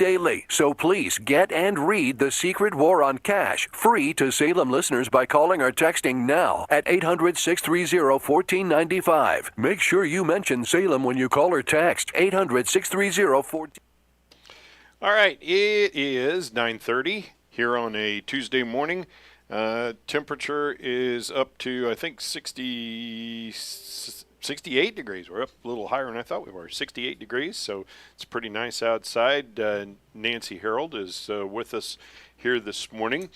daily. So please get and read The Secret War on Cash, free to Salem listeners by calling or texting now at 800-630-1495. Make sure you mention Salem when you call or text 800-630-1495. All right, it is 9:30 here on a Tuesday morning. Temperature is up to, I think, 68 degrees. We're up a little higher than I thought we were, 68 degrees, so it's pretty nice outside. Nancy Harold is with us here this morning,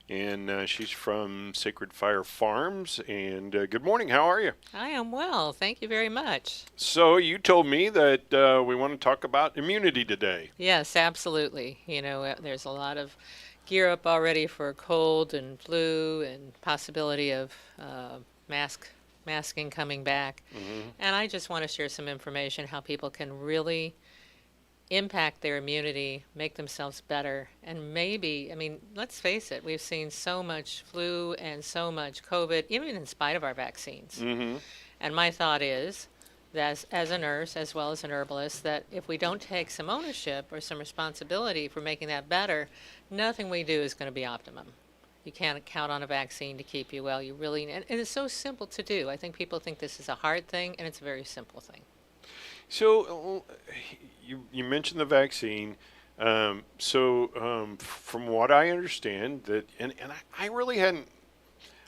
and she's from Sacred Fire Farms. And good morning, how are you? I am well, thank you very much. So you told me that we want to talk about immunity today. Yes, absolutely. There's a lot of gear up already for cold and flu and possibility of masking coming back. Mm-hmm. And I just want to share some information how people can really impact their immunity, make themselves better, and maybe, let's face it, we've seen so much flu and so much COVID, even in spite of our vaccines. Mm-hmm. And my thought is that as a nurse, as well as an herbalist, that if we don't take some ownership or some responsibility for making that better, nothing we do is going to be optimum. You can't count on a vaccine to keep you well. You really, and it's so simple to do. I think people think this is a hard thing, and it's a very simple thing. So you mentioned the vaccine. From what I understand, that and I really hadn't,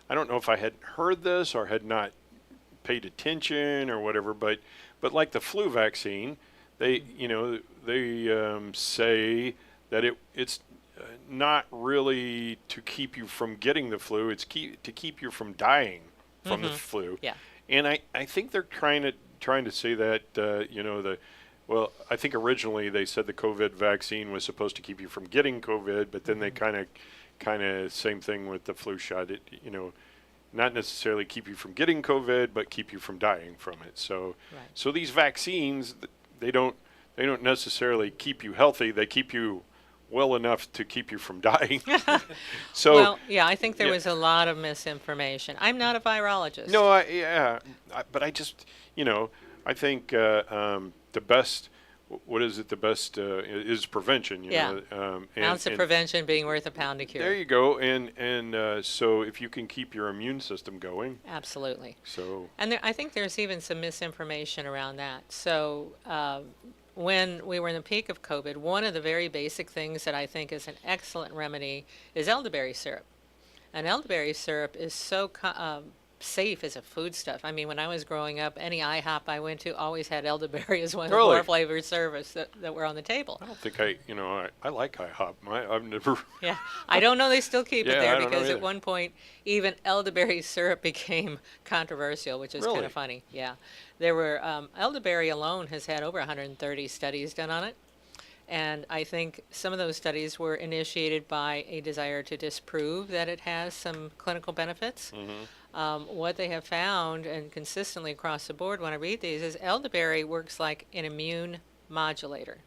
I don't know if I had heard this or had not paid attention or whatever, but like the flu vaccine, they say that it's not really to keep you from getting the flu. It's to keep you from dying from the flu. Yeah. And I think they're trying to say that I think originally they said the COVID vaccine was supposed to keep you from getting COVID, but then they kind of same thing with the flu shot. It not necessarily keep you from getting COVID, but keep you from dying from it. So Right. So these vaccines, they don't necessarily keep you healthy. They keep you well enough to keep you from dying. So Well, yeah, I think there was a lot of misinformation. I'm not a virologist. no, but I just I think the best. What is it? The best is prevention. Ounce of prevention being worth a pound of cure. There you go. And so if you can keep your immune system going. Absolutely. So. And I think there's even some misinformation around that. So when we were in the peak of COVID, one of the very basic things that I think is an excellent remedy is elderberry syrup. And elderberry syrup is so safe as a foodstuff. When I was growing up, any IHOP I went to always had elderberry as one of the more flavored service that were on the table. I don't think I like IHOP. I've never. Yeah, I don't know they still keep it I there don't because know at one point even elderberry syrup became controversial, which is kind of funny. Yeah, there were elderberry alone has had over 130 studies done on it. And I think some of those studies were initiated by a desire to disprove that it has some clinical benefits. Mm-hmm. What they have found, and consistently across the board when I read these, is elderberry works like an immune modulator.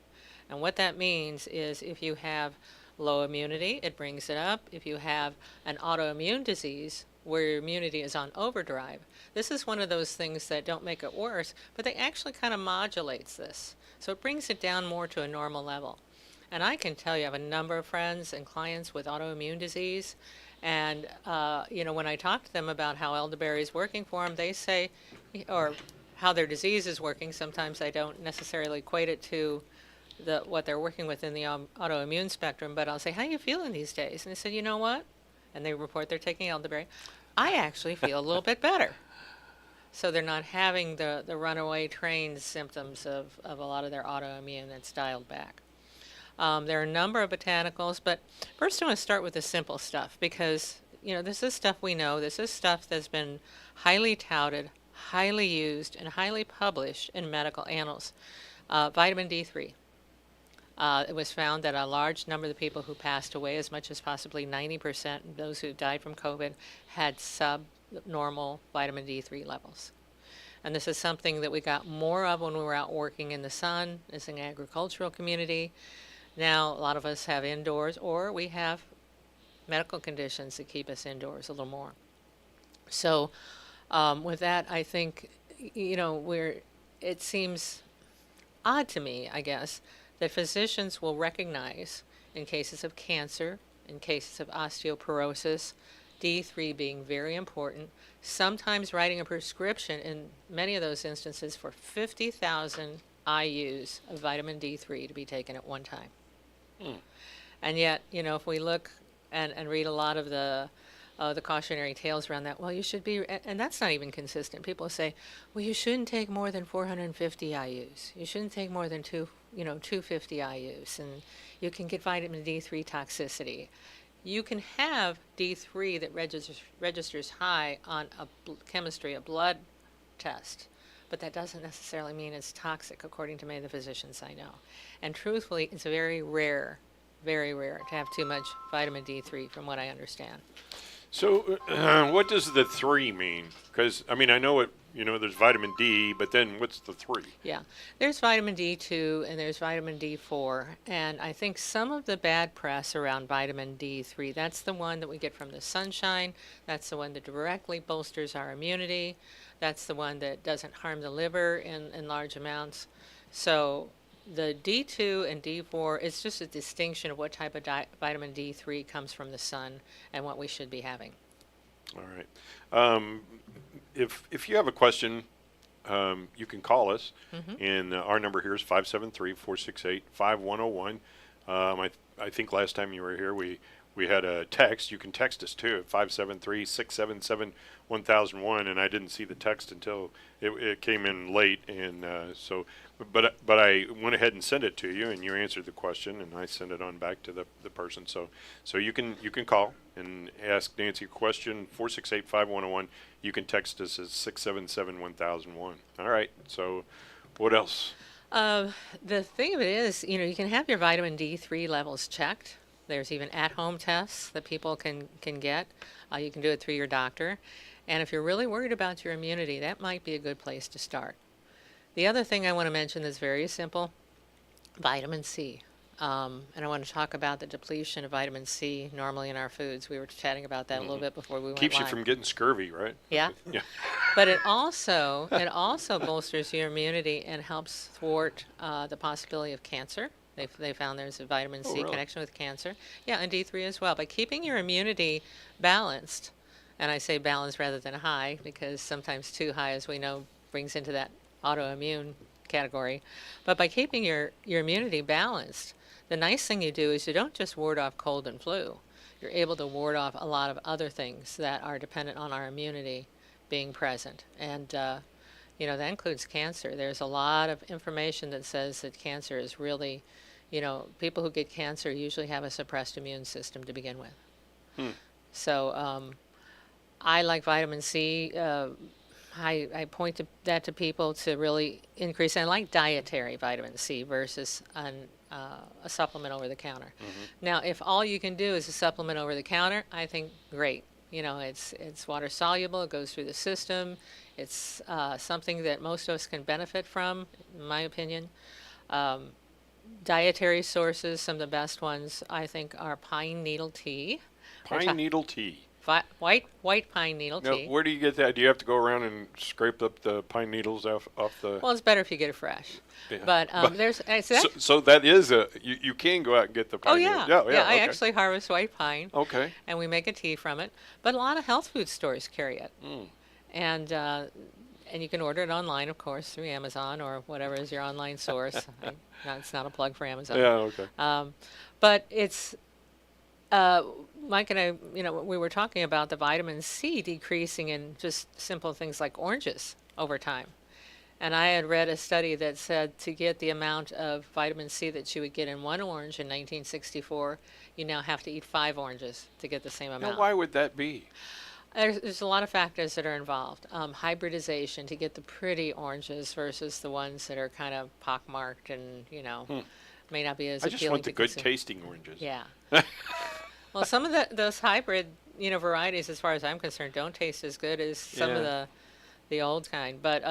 And what that means is if you have low immunity, it brings it up. If you have an autoimmune disease where your immunity is on overdrive, this is one of those things that don't make it worse, but they actually kind of modulates this. So it brings it down more to a normal level. And I can tell you, I have a number of friends and clients with autoimmune disease. And, when I talk to them about how elderberry is working for them, they say, or how their disease is working, sometimes I don't necessarily equate it to what they're working with in the autoimmune spectrum, but I'll say, how are you feeling these days? And they said, you know what? And they report they're taking elderberry. I actually feel a little bit better. So they're not having the runaway train symptoms of a lot of their autoimmune that's dialed back. There are a number of botanicals, but first I want to start with the simple stuff because, this is stuff we know. This is stuff that's been highly touted, highly used, and highly published in medical annals. Vitamin D3. It was found that a large number of the people who passed away, as much as possibly 90% of those who died from COVID, had subnormal vitamin D3 levels. And this is something that we got more of when we were out working in the sun as an agricultural community. Now, a lot of us have indoors, or we have medical conditions that keep us indoors a little more. So with that, I think, it seems odd to me, I guess, that physicians will recognize in cases of cancer, in cases of osteoporosis, D3 being very important, sometimes writing a prescription in many of those instances for 50,000 IUs of vitamin D3 to be taken at one time. And yet, if we look and read a lot of the cautionary tales around that, well, you should be, and that's not even consistent. People say, well, you shouldn't take more than 450 IUs. You shouldn't take more than 250 IUs, and you can get vitamin D3 toxicity. You can have D3 that registers high on a blood test, but that doesn't necessarily mean it's toxic, according to many of the physicians I know. And truthfully, it's very rare to have too much vitamin D3, from what I understand. So, what does the 3 mean? Because, I mean, I know it, there's vitamin D, but then what's the 3? Yeah, there's vitamin D2 and there's vitamin D4. And I think some of the bad press around vitamin D3, that's the one that we get from the sunshine. That's the one that directly bolsters our immunity. That's the one that doesn't harm the liver in large amounts. So the D2 and D4, it's just a distinction of what type of vitamin D3 comes from the sun and what we should be having. All right. If you have a question, you can call us, and our number here is 573-468-5101. I think last time you were here, we had a text. You can text us too at 573-677-1001, and I didn't see the text until it came in late, and but I went ahead and sent it to you, and you answered the question, and I sent it on back to the person. So you can call and ask Nancy a question, 468-5101. You can text us at 677-1001. All right. So what else? The thing of it is, you can have your vitamin D3 levels checked. There's even at-home tests that people can get. You can do it through your doctor. And if you're really worried about your immunity, that might be a good place to start. The other thing I want to mention is very simple, vitamin C. And I want to talk about the depletion of vitamin C normally in our foods. We were chatting about that a little bit before we went Keeps live. you from getting scurvy, right? Yeah. Yeah. But it also bolsters your immunity and helps thwart the possibility of cancer. They found there's a vitamin C really? connection with cancer. Yeah, and D3 as well. By keeping your immunity balanced, and I say balanced rather than high, because sometimes too high, as we know, brings into that autoimmune category. But by keeping your immunity balanced, the nice thing you do is you don't just ward off cold and flu. You're able to ward off a lot of other things that are dependent on our immunity being present. And, that includes cancer. There's a lot of information that says that cancer is really, people who get cancer usually have a suppressed immune system to begin with. So I like vitamin C. I point that to people to really increase. And I like dietary vitamin C versus a supplement over the counter. Now, if all you can do is a supplement over the counter, I think great. It's water soluble. It goes through the system. It's something that most of us can benefit from, in my opinion. Dietary sources, some of the best ones, I think, are pine needle tea. Pine needle tea. White pine needle Now, tea. where do you get that? Do you have to go around and scrape up the pine needles off the? Well, it's better if you get it fresh. Yeah. But there's so that is you can go out and get the pine needles. yeah. Yeah. I Okay. actually harvest white pine. Okay. And we make a tea from it. But a lot of health food stores carry it. And you can order it online, of course, through Amazon or whatever is your online source. It's not a plug for Amazon. Yeah. Okay. But it's Mike and I, we were talking about the vitamin C decreasing in just simple things like oranges over time. And I had read a study that said to get the amount of vitamin C that you would get in one orange in 1964, you now have to eat 5 oranges to get the same amount. Now, why would that be? There's a lot of factors that are involved. Hybridization to get the pretty oranges versus the ones that are kind of pockmarked and, may not be as I appealing just want the to good consume. tasting oranges. Yeah. Well, some of those hybrid, varieties, as far as I'm concerned, don't taste as good as some of the old kind. But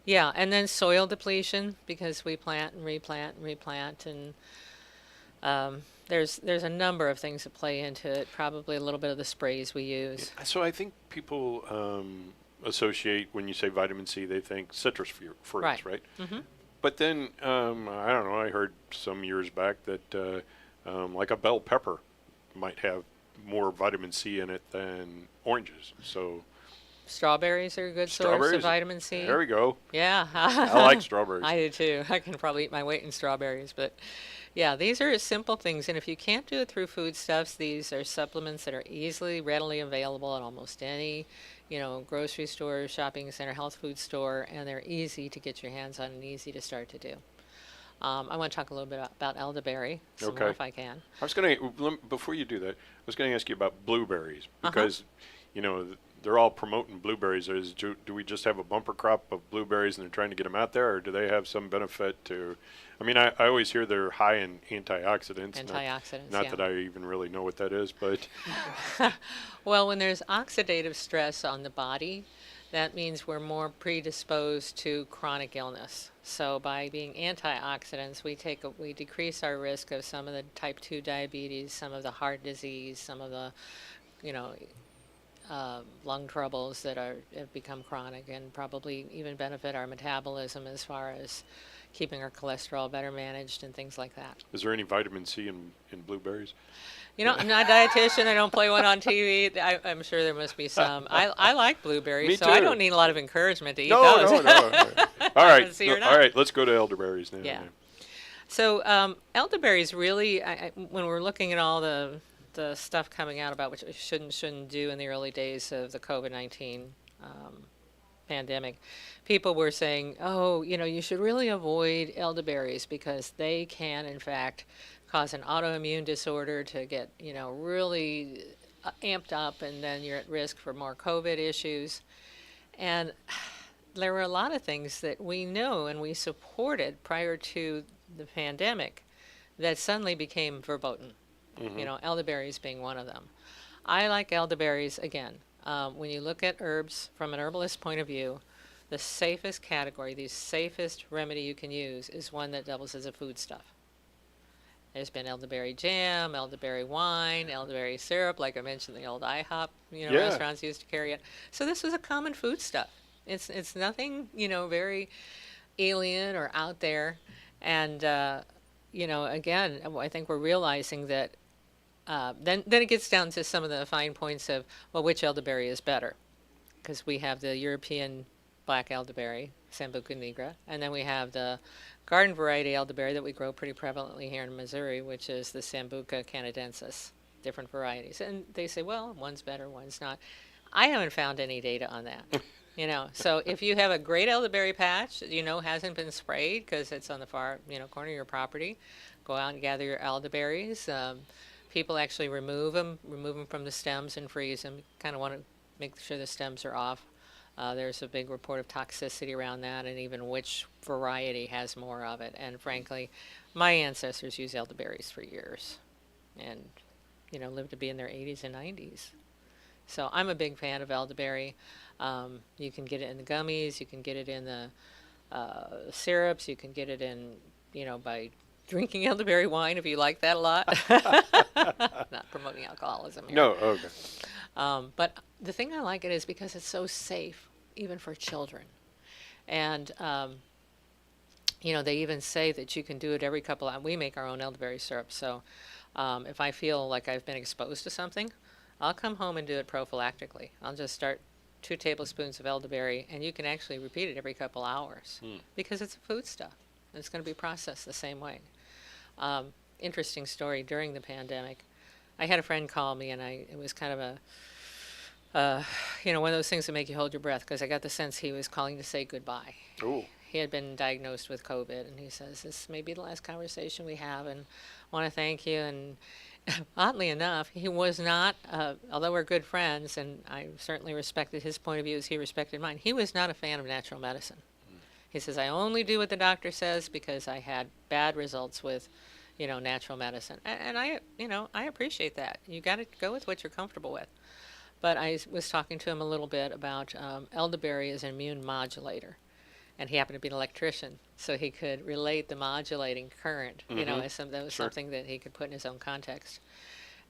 yeah, and then soil depletion, because we plant and replant and replant, and there's a number of things that play into it. Probably a little bit of the sprays we use. So I think people associate when you say vitamin C, they think citrus fruits, Right. right? But then I don't know. I heard some years back that like a bell pepper might have more vitamin C in it than oranges. So Strawberries are a good source of strawberries. vitamin C. There we go. Yeah. I like strawberries. I do too. I can probably eat my weight in strawberries, but yeah, these are simple things. And if you can't do it through foodstuffs, these are supplements that are easily, readily available at almost any, grocery store, shopping center, health food store, and they're easy to get your hands on and easy to start to do. I want to talk a little bit about elderberry, some more Okay. if I can. I was going to, before you do that, I was going to ask you about blueberries because, they're all promoting blueberries. Do we just have a bumper crop of blueberries and they're trying to get them out there, or do they have some benefit to? I mean, I always hear they're high in antioxidants. Antioxidants, Not yeah. that I even really know what that is, but Well, when there's oxidative stress on the body, that means we're more predisposed to chronic illness. So by being antioxidants, we decrease our risk of some of the type 2 diabetes, some of the heart disease, some of the, you know, lung troubles that have become chronic, and probably even benefit our metabolism as far as keeping our cholesterol better managed and things like that. is there any vitamin C in blueberries? I'm not a dietitian. I don't play one on TV. I'm sure there must be some. I like blueberries, Me so I too. don't need a lot of encouragement to eat No, those. no. All right, See or all not. right. Let's go to elderberries now. Yeah. So elderberries really, when we're looking at all the stuff coming out about what we shouldn't do in the early days of the COVID-19 pandemic, people were saying, oh, you should really avoid elderberries because they can, in fact, cause an autoimmune disorder to get, really amped up, and then you're at risk for more COVID issues. And there were a lot of things that we knew and we supported prior to the pandemic that suddenly became verboten. Elderberries being one of them. I like elderberries, again, when you look at herbs from an herbalist point of view, the safest category, the safest remedy you can use is one that doubles as a foodstuff. There's been elderberry jam, elderberry wine, elderberry syrup, like I mentioned, the old IHOP, Yeah. restaurants used to carry it. So this was a common foodstuff. It's nothing, very alien or out there. And, again, I think we're realizing that then it gets down to some of the fine points of, well, which elderberry is better? Because we have the European black elderberry, Sambuca nigra, and then we have the garden variety elderberry that we grow pretty prevalently here in Missouri, which is the Sambuca canadensis, different varieties. And they say, well, one's better, one's not. I haven't found any data on that. So if you have a great elderberry patch, hasn't been sprayed because it's on the far, corner of your property, go out and gather your elderberries. People actually remove them from the stems and freeze them. Kind of want to make sure the stems are off. There's a big report of toxicity around that, and even which variety has more of it. And frankly, my ancestors used elderberries for years and, lived to be in their 80s and 90s. So I'm a big fan of elderberry. You can get it in the gummies. You can get it in the syrups. You can get it in, by drinking elderberry wine if you like that a lot. Not promoting alcoholism here. No, okay. But the thing I like it is because it's so safe, even for children. And, they even say that you can do it every couple of hours. We make our own elderberry syrup. So if I feel like I've been exposed to something, I'll come home and do it prophylactically. I'll just start 2 tablespoons of elderberry, and you can actually repeat it every couple hours because it's a foodstuff. It's going to be processed the same way. Interesting story during the pandemic. I had a friend call me, and it was kind of one of those things that make you hold your breath, because I got the sense he was calling to say goodbye. Ooh. He had been diagnosed with COVID, and he says, this may be the last conversation we have, and I want to thank you. And oddly enough, he was not, although we're good friends, and I certainly respected his point of view as he respected mine, he was not a fan of natural medicine. He says, I only do what the doctor says because I had bad results with, natural medicine. And I appreciate that. You got to go with what you're comfortable with. But I was talking to him a little bit about elderberry as an immune modulator. And he happened to be an electrician, so he could relate the modulating current, as that was something that he could put in his own context.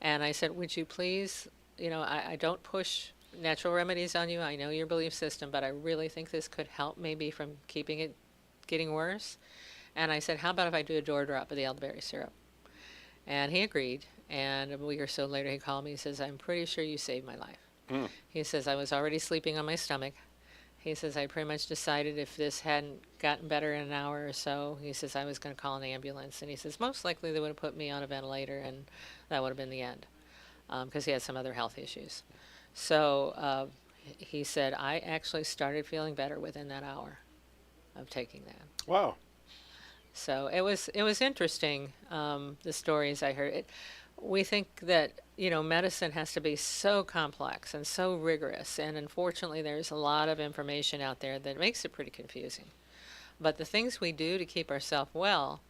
And I said, would you please, I don't push natural remedies on you. I know your belief system, but I really think this could help maybe from keeping it getting worse. And I said, how about if I do a door drop of the elderberry syrup? And he agreed. And a week or so later, he called me. He says, I'm pretty sure you saved my life. Mm. He says, I was already sleeping on my stomach. He says, I pretty much decided if this hadn't gotten better in an hour or so, he says, I was going to call an ambulance. And he says, most likely they would have put me on a ventilator, and that would have been the end, because he had some other health issues. So he said, I actually started feeling better within that hour of taking that. Wow. So it was interesting, the stories I heard. We think that, medicine has to be so complex and so rigorous, and unfortunately there's a lot of information out there that makes it pretty confusing. But the things we do to keep ourselves well,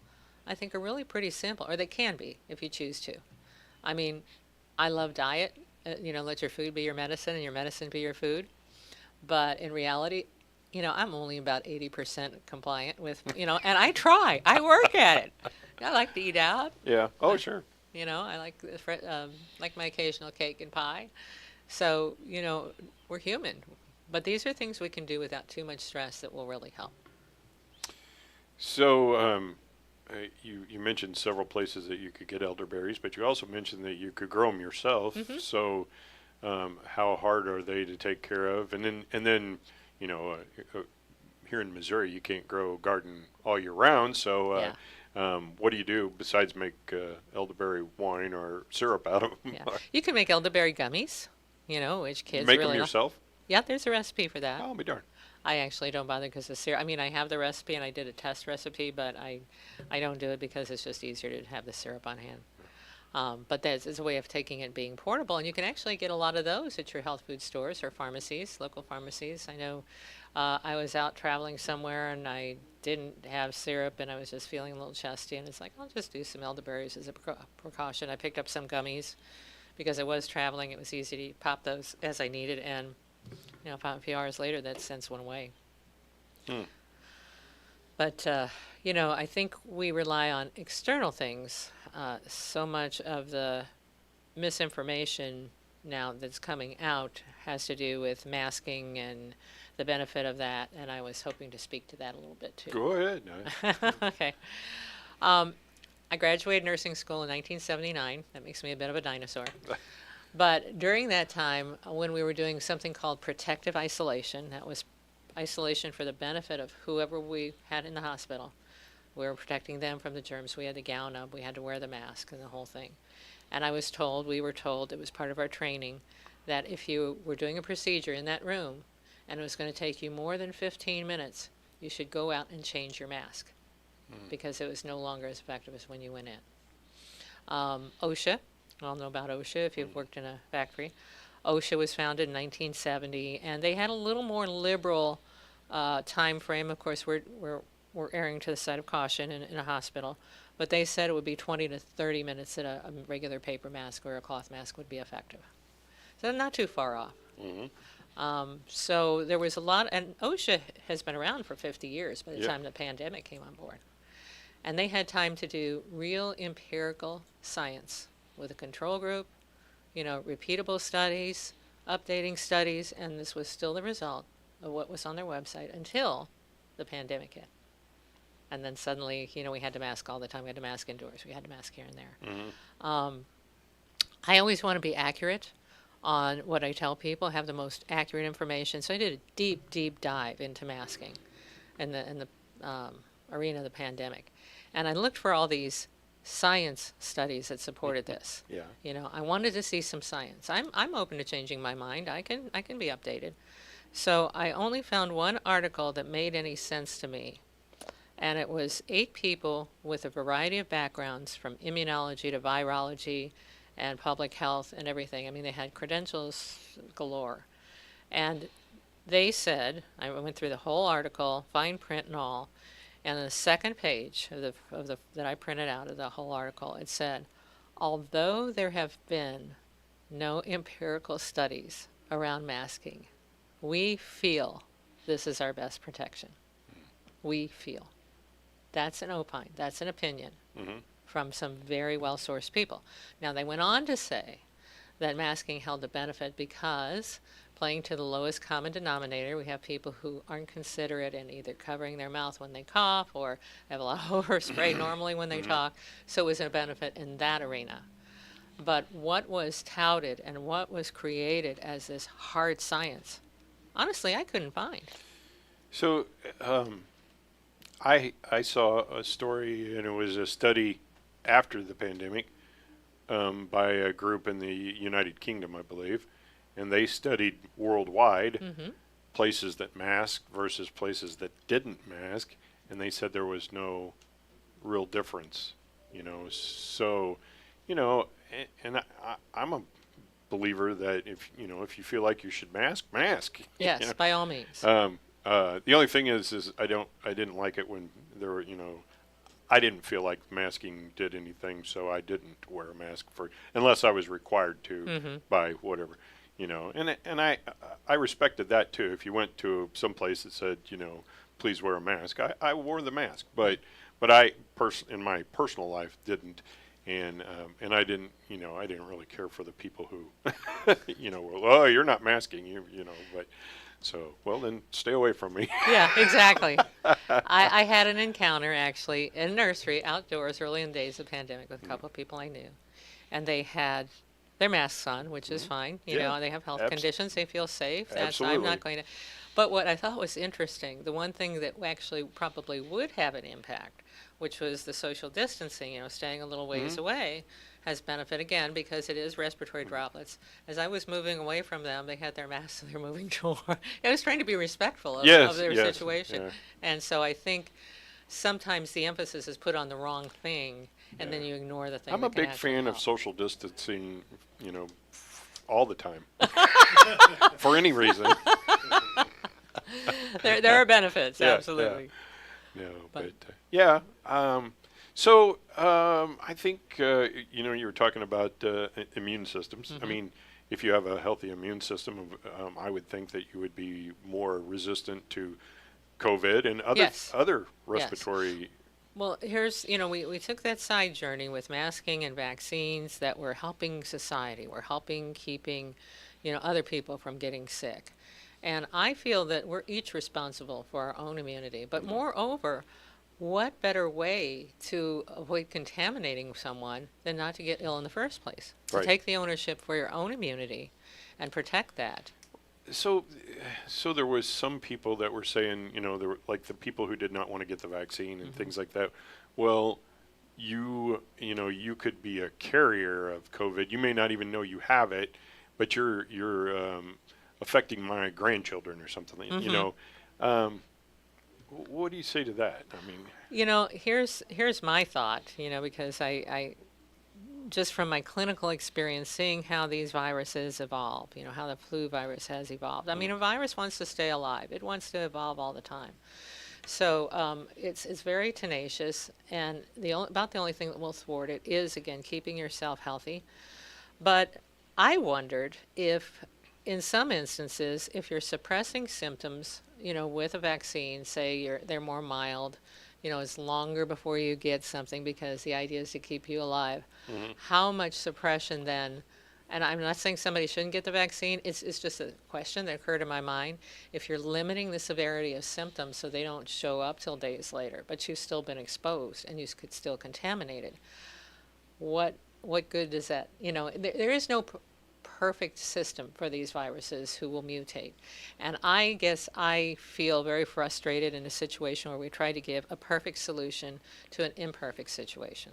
I think are really pretty simple, or they can be if you choose to. I mean, I love diet, let your food be your medicine and your medicine be your food. But in reality, I'm only about 80% compliant with, and I try. I work at it. I like to eat out. Yeah. Oh, sure. I like my occasional cake and pie. So, we're human. But these are things we can do without too much stress that will really help. So you mentioned several places that you could get elderberries, but you also mentioned that you could grow them yourself. Mm-hmm. So how hard are they to take care of? And then here in Missouri, you can't grow a garden all year round. So Yeah. What do you do besides make elderberry wine or syrup out of them? Yeah. You can make elderberry gummies, which kids Make really them like. yourself? Yeah, there's a recipe for that. I'll be darned. I actually don't bother because the syrup. I mean, I have the recipe and I did a test recipe, but I don't do it because it's just easier to have the syrup on hand. But it's a way of taking it being portable, and you can actually get a lot of those at your health food stores or pharmacies, local pharmacies. I know I was out traveling somewhere and I didn't have syrup and I was just feeling a little chesty, and it's like, I'll just do some elderberries as a precaution. I picked up some gummies because I was traveling. It was easy to pop those as I needed, and about a few hours later, that sense went away. Hmm. But, I think we rely on external things. So much of the misinformation now that's coming out has to do with masking and the benefit of that, and I was hoping to speak to that a little bit too. Go ahead. Okay. I graduated nursing school in 1979. That makes me a bit of a dinosaur. But during that time, when we were doing something called protective isolation, that was isolation for the benefit of whoever we had in the hospital. We were protecting them from the germs. We had to gown up. We had to wear the mask and the whole thing. And we were told, it was part of our training, that if you were doing a procedure in that room and it was going to take you more than 15 minutes, you should go out and change your mask because it was no longer as effective as when you went in. OSHA, we all know about OSHA if you've worked in a factory. OSHA was founded in 1970, and they had a little more liberal time frame. Of course, we're erring to the side of caution in a hospital, but they said it would be 20 to 30 minutes that a regular paper mask or a cloth mask would be effective. So not too far off. Mm-hmm. So there was a lot, and OSHA has been around for 50 years by the Yep. time the pandemic came on board. And they had time to do real empirical science with a control group, repeatable studies, updating studies, and this was still the result of what was on their website until the pandemic hit. And then suddenly, we had to mask all the time. We had to mask indoors. We had to mask here and there. Mm-hmm. I always want to be accurate on what I tell people, have the most accurate information. So I did a deep, deep dive into masking in the arena of the pandemic. And I looked for all these science studies that supported this. Yeah. I wanted to see some science. I'm open to changing my mind. I can be updated. So I only found one article that made any sense to me. And it was 8 people with a variety of backgrounds, from immunology to virology and public health and everything. I mean, they had credentials galore. And they said, I went through the whole article, fine print and all, and on the second page of the that I printed out of the whole article, it said, although there have been no empirical studies around masking, we feel this is our best protection. We feel. That's an opine. That's an opinion Mm-hmm. from some very well-sourced people. Now, they went on to say that masking held a benefit because playing to the lowest common denominator. We have people who aren't considerate in either covering their mouth when they cough or have a lot of overspray normally when they talk. So it was a benefit in that arena. But what was touted and what was created as this hard science, honestly, I couldn't find. So I saw a story, and it was a study after the pandemic by a group in the United Kingdom, I believe, and they studied worldwide places that masked versus places that didn't mask, and they said there was no real difference. So, and I'm a believer that if you feel like you should mask, Yes, by all means. The only thing is I didn't like it when there were, I didn't feel like masking did anything, so I didn't wear a mask unless I was required to by whatever, and I respected that too. If you went to some place that said, please wear a mask, I wore the mask, but I in my personal life didn't. And I didn't, I didn't really care for the people who, were, oh, you're not masking, but so, well, then stay away from me. Yeah, exactly. I had an encounter actually in a nursery outdoors early in the days of the pandemic with a couple of people I knew, and they had their masks on, which is fine. They have health conditions, they feel safe. I'm not going to. But what I thought was interesting, the one thing that actually probably would have an impact, which was the social distancing, staying a little ways away, has benefit again because it is respiratory droplets. As I was moving away from them, they had their masks and they're moving toward. I was trying to be respectful of their situation. Yeah. And so I think sometimes the emphasis is put on the wrong thing, and then you ignore the thing. I'm a that can big actually fan help. of social distancing, all the time, for any reason. There are benefits, Yeah, absolutely. No, but yeah. I think you were talking about immune systems. I mean, if you have a healthy immune system, I would think that you would be more resistant to COVID and other respiratory. Well, here's, we took that side journey with masking and vaccines that were helping society. We're helping keeping, other people from getting sick. And I feel that we're each responsible for our own immunity. But moreover, what better way to avoid contaminating someone than not to get ill in the first place? To take the ownership for your own immunity and protect that. So there was some people that were saying, there were like the people who did not want to get the vaccine and things like that. Well, you could be a carrier of COVID. You may not even know you have it, but you're affecting my grandchildren or something. What do you say to that? I mean, here's my thought. Because I just from my clinical experience, seeing how these viruses evolve, how the flu virus has evolved. I mean, a virus wants to stay alive. It wants to evolve all the time. So it's very tenacious, and about the only thing that will thwart it is, again, keeping yourself healthy. But I wondered if, in some instances, if you're suppressing symptoms, with a vaccine, say they're more mild, it's longer before you get something because the idea is to keep you alive. How much suppression then, and I'm not saying somebody shouldn't get the vaccine, it's just a question that occurred in my mind. If you're limiting the severity of symptoms so they don't show up till days later, but you've still been exposed and you could still contaminate it, what good does that, there is no perfect system for these viruses who will mutate. And I guess I feel very frustrated in a situation where we try to give a perfect solution to an imperfect situation.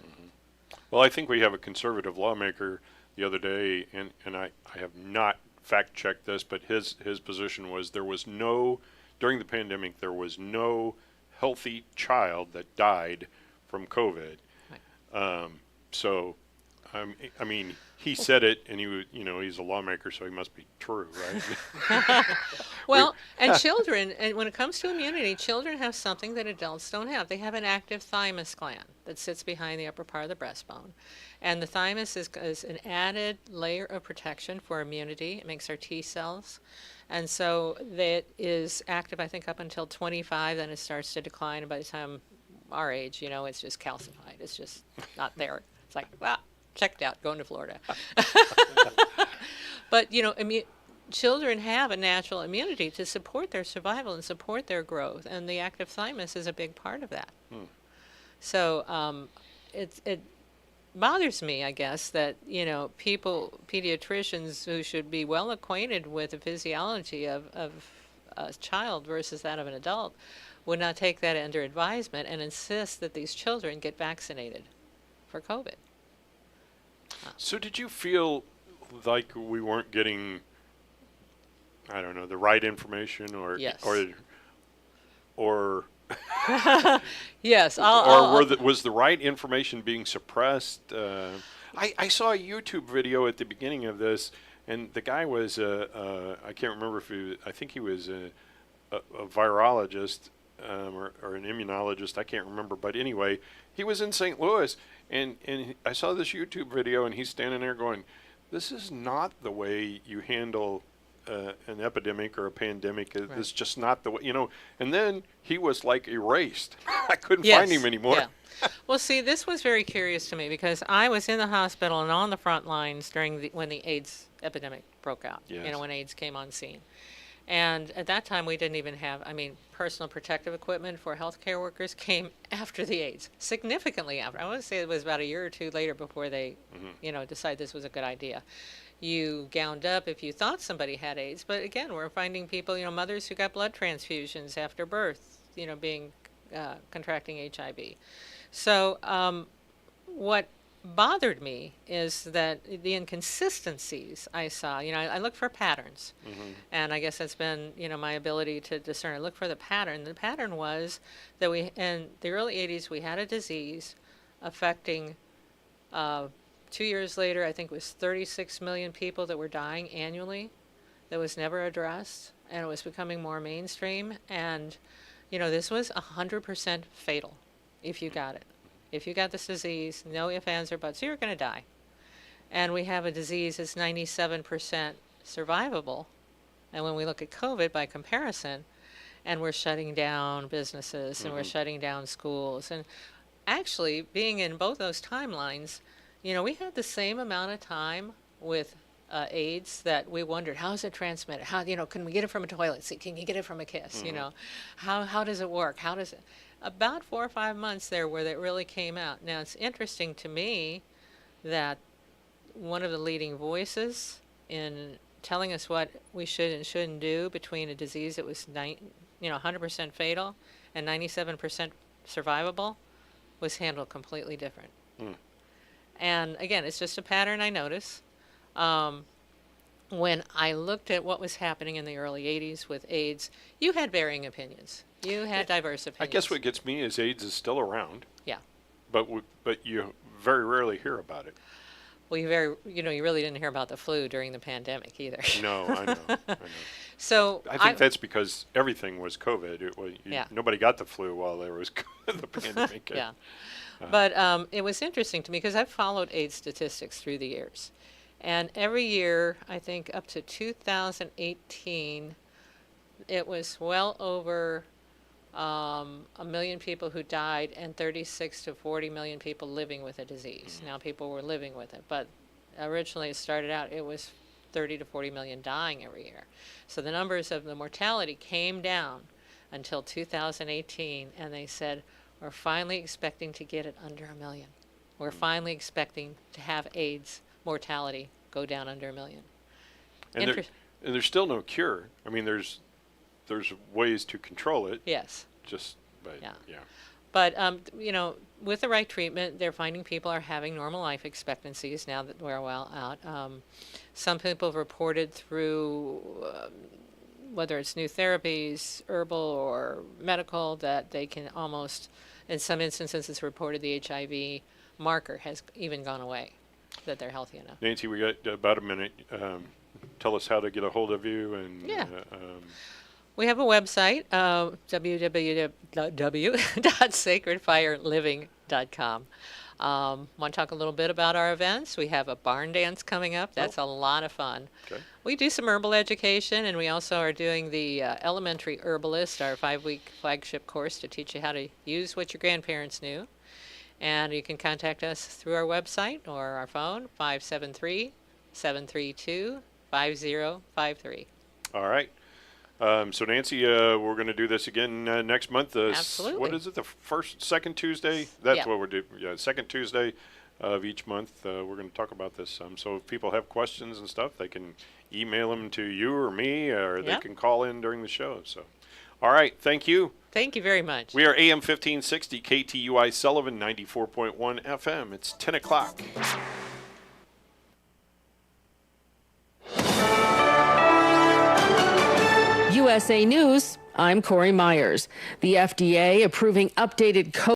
Well, I think we have a conservative lawmaker the other day, and I have not fact-checked this, but his position was during the pandemic, there was no healthy child that died from COVID. Right. I mean, he said it, and he's a lawmaker, so he must be true, right? Well, and children, and when it comes to immunity, children have something that adults don't have. They have an active thymus gland that sits behind the upper part of the breastbone. And the thymus is an added layer of protection for immunity. It makes our T cells. And so that is active, I think, up until 25, then it starts to decline. And by the time our age, it's just calcified. It's just not there. It's like, checked out, going to Florida. But, children have a natural immunity to support their survival and support their growth, and the active thymus is a big part of that. So it bothers me, I guess, that pediatricians who should be well acquainted with the physiology of a child versus that of an adult would not take that under advisement and insist that these children get vaccinated for COVID. So did you feel like we weren't getting, I don't know, the right information, or Yes. or Yes, was the right information being suppressed? I saw a YouTube video at the beginning of this, and the guy was I can't remember if I think he was a virologist or an immunologist. I can't remember, but anyway, he was in St. Louis, and I saw this YouTube video, and he's standing there going, "This is not the way you handle an epidemic or a pandemic. Right. It's just not the way, And then he was like erased. I couldn't Yes, find him anymore. yeah. Well, see, this was very curious to me because I was in the hospital and on the front lines when the AIDS epidemic broke out. Yes. When AIDS came on scene. And at that time, we didn't even have, personal protective equipment for healthcare workers came after the AIDS, significantly after. I want to say it was about a year or two later before they, decided this was a good idea. You gowned up if you thought somebody had AIDS, but again, we're finding people, mothers who got blood transfusions after birth, contracting HIV. So what bothered me is that the inconsistencies I saw, I look for patterns, and I guess that's been, my ability to discern. I look for the pattern. The pattern was that in the early 80s, we had a disease affecting 2 years later, I think it was 36 million people that were dying annually that was never addressed, and it was becoming more mainstream. And, this was 100% fatal if you got it. If you got this disease, no ifs, ands, or buts, you're going to die. And we have a disease that's 97% survivable. And when we look at COVID by comparison, and we're shutting down businesses and we're shutting down schools, and actually being in both those timelines, we had the same amount of time with AIDS that we wondered, how is it transmitted? How, can we get it from a toilet seat? Can you get it from a kiss? How does it work? About 4 or 5 months there where that really came out. Now, it's interesting to me that one of the leading voices in telling us what we should and shouldn't do between a disease that was 100% fatal and 97% survivable was handled completely different. And again, it's just a pattern I notice. When I looked at what was happening in the early 80s with AIDS, you had varying opinions. You had diverse opinions. I guess what gets me is AIDS is still around. Yeah. But you very rarely hear about it. Well, you really didn't hear about the flu during the pandemic either. No, I know. So I think that's because everything was COVID. Yeah. Nobody got the flu while there was the pandemic. Yeah. But it was interesting to me because I've followed AIDS statistics through the years. And every year, I think up to 2018, it was well over 1 million people who died and 36 to 40 million people living with a disease. Now people were living with it, but originally it started out, it was 30 to 40 million dying every year. So the numbers of the mortality came down until 2018, and they said, we're finally expecting to get it under 1 million. We're finally expecting to have AIDS mortality go down under 1 million. And there's still no cure. There's ways to control it. Yes. Yeah. But, with the right treatment, they're finding people are having normal life expectancies now that we're well out. Some people have reported through, whether it's new therapies, herbal or medical, that they can almost, in some instances it's reported the HIV marker has even gone away, that they're healthy enough. Nancy, we got about a minute. Tell us how to get a hold of you. And Yeah. We have a website, www.sacredfireliving.com. Want to talk a little bit about our events? We have a barn dance coming up. That's a lot of fun. Okay. We do some herbal education, and we also are doing the Elementary Herbalist, our 5-week flagship course to teach you how to use what your grandparents knew. And you can contact us through our website or our phone, 573-732-3333. 5053. All right. So Nancy, we're going to do this again next month. Absolutely. What is it? The second Tuesday? That's Yeah. what we're doing. Yeah, second Tuesday of each month. We're going to talk about this. So if people have questions and stuff, they can email them to you or me, or they Yep. can call in during the show. So, all right. Thank you. Thank you very much. We are AM 1560 KTUI Sullivan 94.1 FM. It's 10 o'clock. USA News, I'm Corey Myers. The FDA approving updated